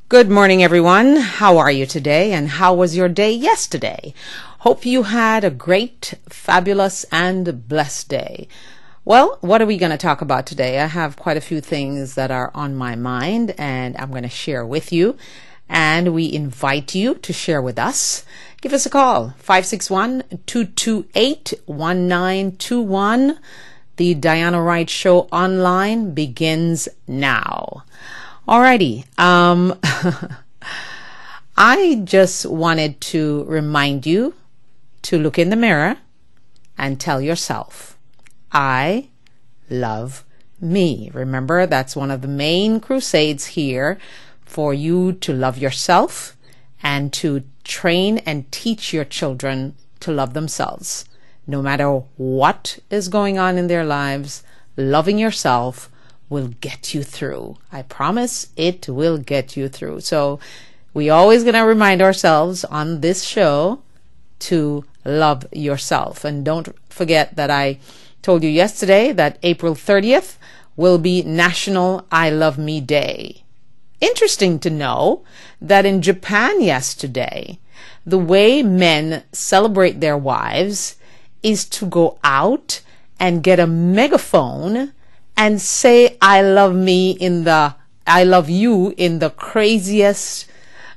Good morning, everyone. How are you today? And how was your day yesterday? Hope you had a great, fabulous, and blessed day. Well, what are we going to talk about today? I have quite a few things that are on my mind, and I'm going to share with you. And we invite you to share with us. Give us a call, 561-228-1921. The Diana Wright Show online begins now. Alrighty. I just wanted to remind you to look in the mirror and tell yourself, I love me. Remember, that's one of the main crusades here for you to love yourself and to train and teach your children to love themselves. No matter what is going on in their lives, loving yourself will get you through. I promise it will get you through. So we always going to remind ourselves on this show to love yourself. And don't forget that I told you yesterday that April 30th will be National I Love Me Day. Interesting to know that in Japan yesterday, the way men celebrate their wives is to go out and get a megaphone and say I love you in the craziest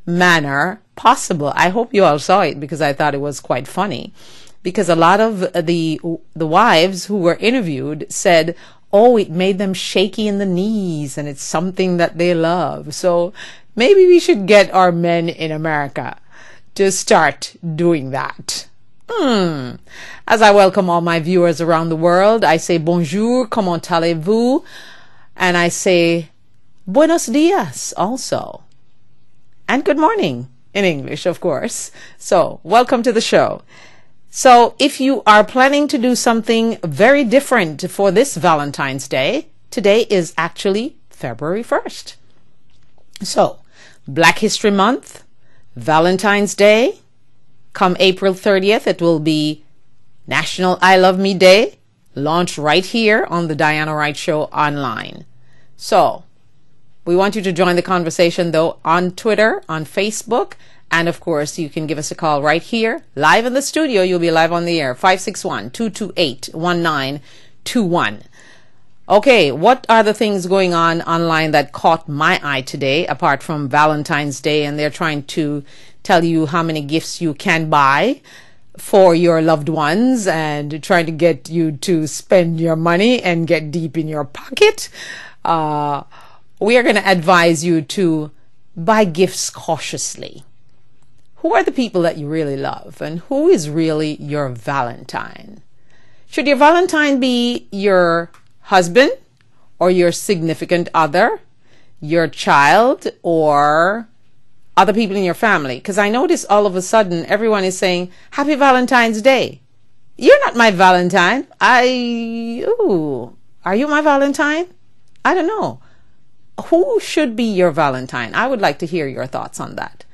manner possible. I hope you all saw it because I thought it was quite funny. Because a lot of the wives who were interviewed said, oh, it made them shaky in the knees and it's something that they love. So maybe we should get our men in America to start doing that. As I welcome all my viewers around the world, I say bonjour, comment allez-vous? And I say buenos dias also. And good morning in English, of course. So welcome to the show. So if you are planning to do something very different for this Valentine's Day, today is actually February 1st. So Black History Month, Valentine's Day. Come April 30th, it will be National I Love Me Day, launched right here on the Diana Wright Show online. So, we want you to join the conversation, though, on Twitter, on Facebook, and, of course, you can give us a call right here, live in the studio. You'll be live on the air, 561-228-1921. Okay, what are the things going on online that caught my eye today, apart from Valentine's Day, and they're trying to tell you how many gifts you can buy for your loved ones and trying to get you to spend your money and get deep in your pocket. We are going to advise you to buy gifts cautiously. Who are the people that you really love and who is really your Valentine? Should your Valentine be your husband or your significant other, your child, or other people in your family? Because I notice all of a sudden everyone is saying, Happy Valentine's Day. You're not my Valentine. Are you my Valentine? I don't know. Who should be your Valentine? I would like to hear your thoughts on that.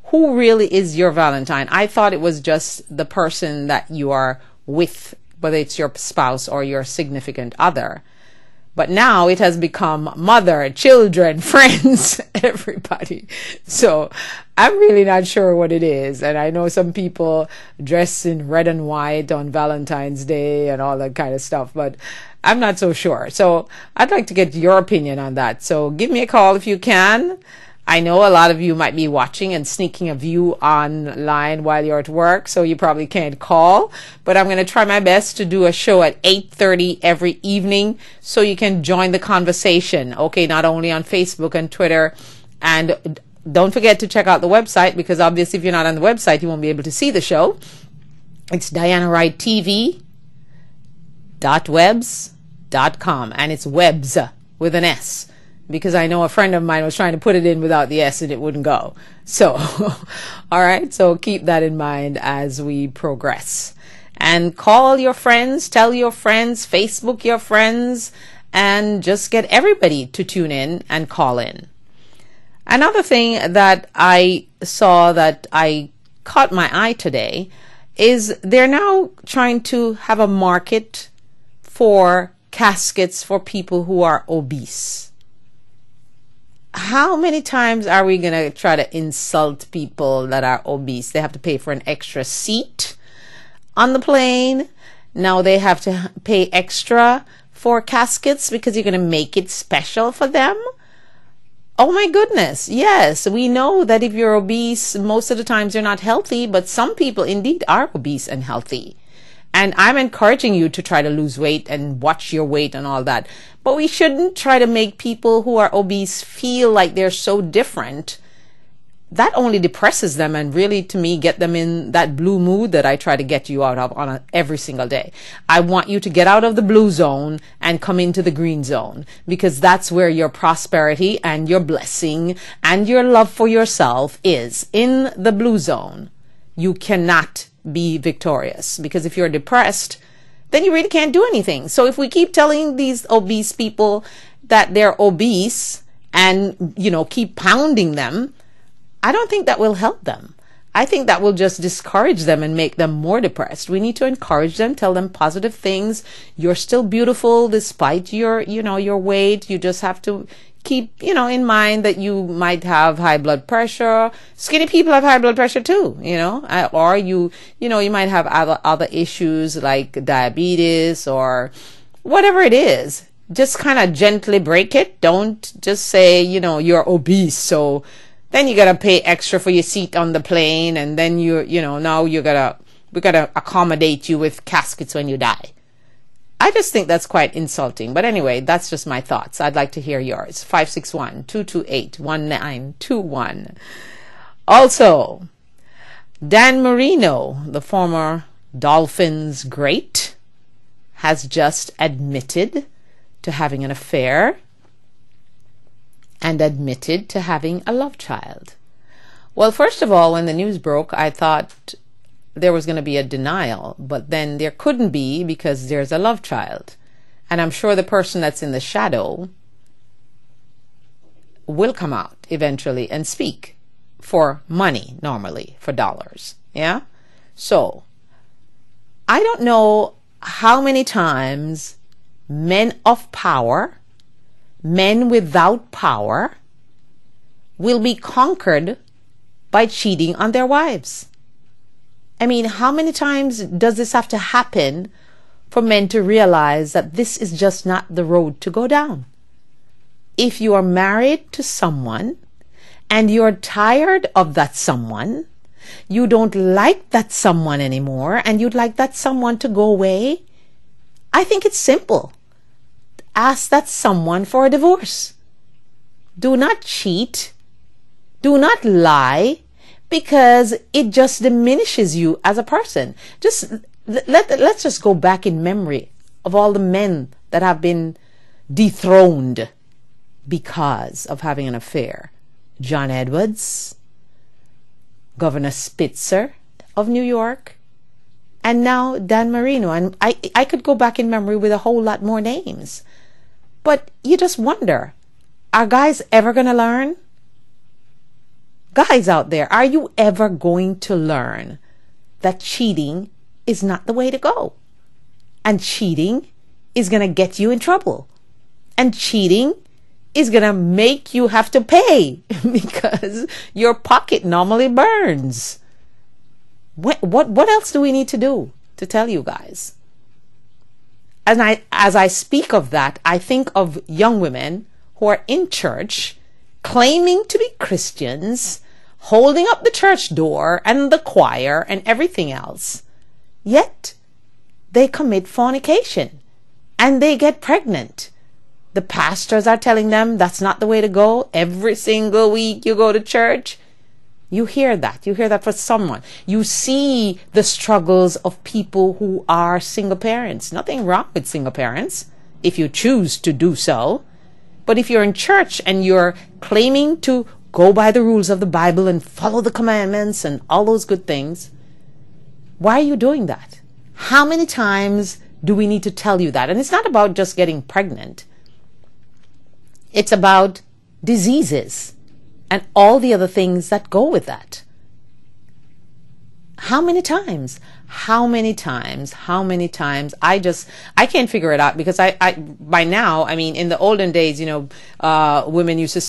Who really is your Valentine? I thought it was just the person that you are with, whether it's your spouse or your significant other. But now it has become mother, children, friends, everybody. So I'm really not sure what it is. And I know some people dress in red and white on Valentine's Day and all that kind of stuff, but I'm not so sure. So I'd like to get your opinion on that. So give me a call if you can. I know a lot of you might be watching and sneaking a view online while you're at work, so you probably can't call. But I'm going to try my best to do a show at 8:30 every evening so you can join the conversation. Okay, not only on Facebook and Twitter. And don't forget to check out the website because obviously if you're not on the website, you won't be able to see the show. It's DianaWrightTV.webs.com and it's webs with an S. Because I know a friend of mine was trying to put it in without the S and it wouldn't go. So, all right. So keep that in mind as we progress. And call your friends, tell your friends, Facebook your friends, and just get everybody to tune in and call in. Another thing that I saw that I caught my eye today is they're now trying to have a market for caskets for people who are obese. How many times are we going to try to insult people that are obese? They have to pay for an extra seat on the plane. Now they have to pay extra for caskets because you're going to make it special for them. Oh my goodness. Yes, we know that if you're obese, most of the times you're not healthy, but some people indeed are obese and healthy. And I'm encouraging you to try to lose weight and watch your weight and all that. But we shouldn't try to make people who are obese feel like they're so different. That only depresses them and really, to me, get them in that blue mood that I try to get you out of on every single day. I want you to get out of the blue zone and come into the green zone, because that's where your prosperity and your blessing and your love for yourself is. In the blue zone, you cannot be victorious, because if you're depressed, then you really can't do anything. So if we keep telling these obese people that they're obese and, keep pounding them, I don't think that will help them. I think that will just discourage them and make them more depressed. We need to encourage them, tell them positive things. You're still beautiful despite your weight. You just have to keep, in mind that you might have high blood pressure. Skinny people have high blood pressure too, or you might have other issues like diabetes or whatever it is. Just kind of gently break it. Don't just say, you're obese, so then you gotta pay extra for your seat on the plane, and then now we gotta accommodate you with caskets when you die. I just think that's quite insulting. But anyway, that's just my thoughts. I'd like to hear yours. 561-228-1921. Also, Dan Marino, the former Dolphins great, has just admitted to having an affair and admitted to having a love child. Well, first of all, when the news broke, I thought there was going to be a denial, but then there couldn't be because there's a love child. And I'm sure the person that's in the shadow will come out eventually and speak for money, normally for dollars. Yeah? So, I don't know how many times men of power, men without power, will be conquered by cheating on their wives. I mean, how many times does this have to happen for men to realize that this is just not the road to go down? If you are married to someone and you're tired of that someone, you don't like that someone anymore, and you'd like that someone to go away, I think it's simple. Ask that someone for a divorce. Do not cheat. Do not lie, because it just diminishes you as a person. Let's just go back in memory of all the men that have been dethroned because of having an affair. John Edwards, Governor Spitzer of New York, and now Dan Marino. And I could go back in memory with a whole lot more names. But you just wonder, are guys ever going to learn? Guys out there, are you ever going to learn that cheating is not the way to go? And cheating is going to get you in trouble. And cheating is going to make you have to pay because your pocket normally burns. What else do we need to do to tell you guys? As I speak of that, I think of young women who are in church claiming to be Christians, holding up the church door and the choir and everything else, yet they commit fornication and they get pregnant. The pastors are telling them that's not the way to go. Every single week you go to church. You hear that. You hear that for someone. You see the struggles of people who are single parents. Nothing wrong with single parents if you choose to do so. But if you're in church and you're claiming to go by the rules of the Bible and follow the commandments and all those good things, why are you doing that? How many times do we need to tell you that? And it's not about just getting pregnant. It's about diseases and all the other things that go with that. How many times? How many times? How many times? I can't figure it out, because I by now, I mean, in the olden days, women used to